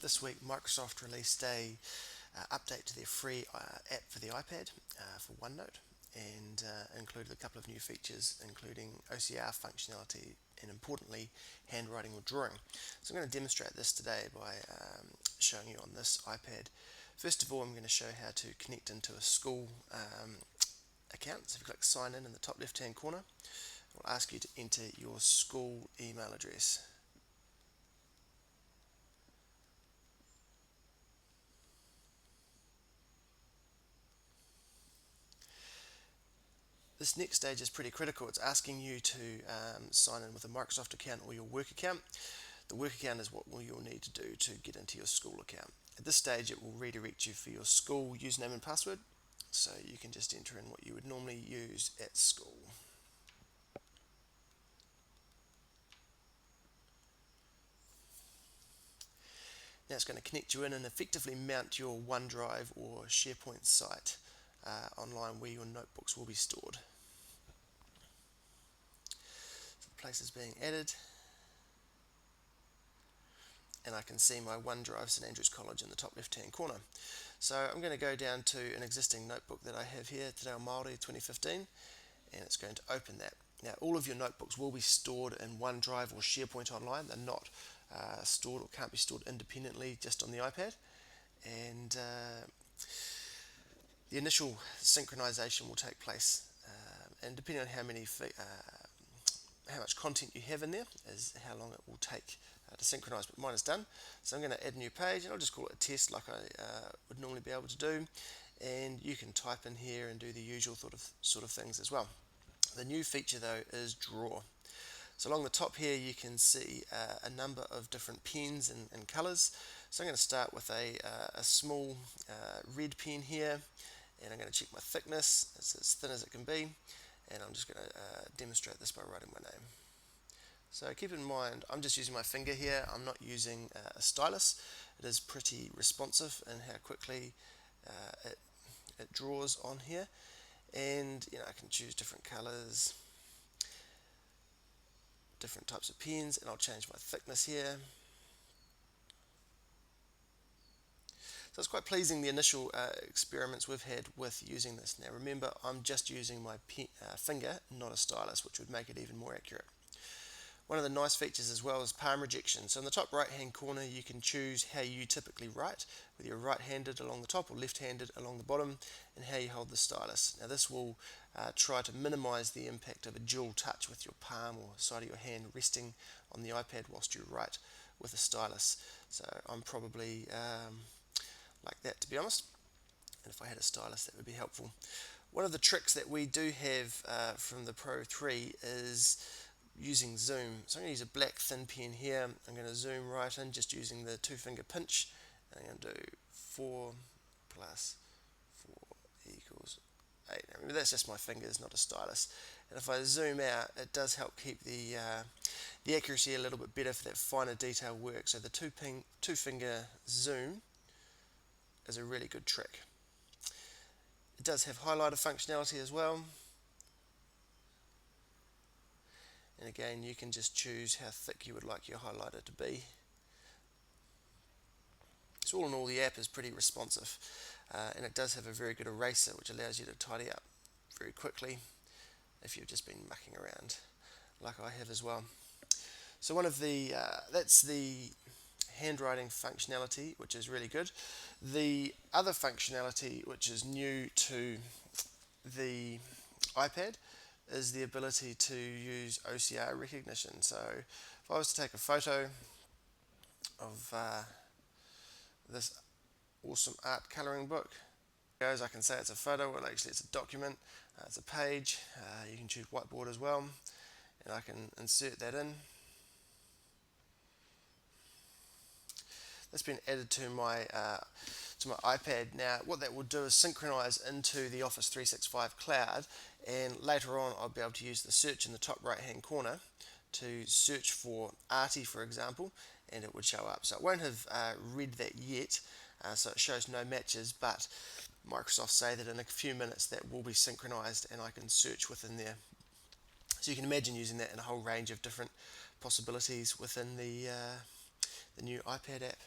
This week Microsoft released a update to their free app for the iPad for OneNote, and included a couple of new features including OCR functionality and, importantly, handwriting or drawing. So I'm going to demonstrate this today by showing you on this iPad. First of all, I'm going to show how to connect into a school account. So if you click sign in the top left hand corner, it will ask you to enter your school email address. This next stage is pretty critical. It's asking you to sign in with a Microsoft account or your work account. The work account is what you'll need to do to get into your school account. At this stage, it will redirect you for your school username and password, so you can just enter in what you would normally use at school. Now it's going to connect you in and effectively mount your OneDrive or SharePoint site online where your notebooks will be stored. So the place is being added, and I can see my OneDrive St Andrews College in the top left hand corner. So I'm going to go down to an existing notebook that I have here, Te Reo Māori 2015, and it's going to open that. Now all of your notebooks will be stored in OneDrive or SharePoint online. They're not stored or can't be stored independently just on the iPad, and the initial synchronization will take place, and depending on how much content you have in there is how long it will take to synchronize, but mine is done. So I'm going to add a new page, and I'll just call it a test like I would normally be able to do, and you can type in here and do the usual sort of things as well. The new feature though is draw. So along the top here you can see a number of different pens and colors. So I'm going to start with a small red pen here, and I'm going to check my thickness. It's as thin as it can be, and I'm just going to demonstrate this by writing my name. So keep in mind, I'm just using my finger here. I'm not using a stylus. It is pretty responsive in how quickly it draws on here, and I can choose different colors, different types of pens, and I'll change my thickness here. So it's quite pleasing, the initial experiments we've had with using this. Now remember, I'm just using my finger, not a stylus, which would make it even more accurate. One of the nice features as well is palm rejection. So in the top right hand corner you can choose how you typically write, whether you're right-handed along the top or left-handed along the bottom, and how you hold the stylus. Now this will try to minimize the impact of a dual touch with your palm or side of your hand resting on the iPad whilst you write with a stylus. So I'm probably like that, to be honest, and if I had a stylus that would be helpful. One of the tricks that we do have from the Pro 3 is using zoom. So I'm going to use a black thin pen here. I'm going to zoom right in just using the 2-finger pinch, and I'm going to do 4 plus 4 equals 8. Now remember, that's just my fingers, not a stylus. And if I zoom out, it does help keep the accuracy a little bit better for that finer detail work. So the 2-finger zoom is a really good trick. It does have highlighter functionality as well. And again, you can just choose how thick you would like your highlighter to be. So all in all, the app is pretty responsive, and it does have a very good eraser, which allows you to tidy up very quickly if you've just been mucking around like I have as well. So that's the handwriting functionality, which is really good. The other functionality which is new to the iPad is the ability to use OCR recognition. So if I was to take a photo of this awesome art colouring book, I can say it's a photo, well actually it's a document, it's a page. You can choose whiteboard as well, and I can insert that in. That's been added to my iPad. Now what that will do is synchronize into the Office 365 cloud, and later on I'll be able to use the search in the top right hand corner to search for Artie, for example, and it would show up. So it won't have read that yet, so it shows no matches, but Microsoft say that in a few minutes that will be synchronized and I can search within there. So you can imagine using that in a whole range of different possibilities within the new iPad app.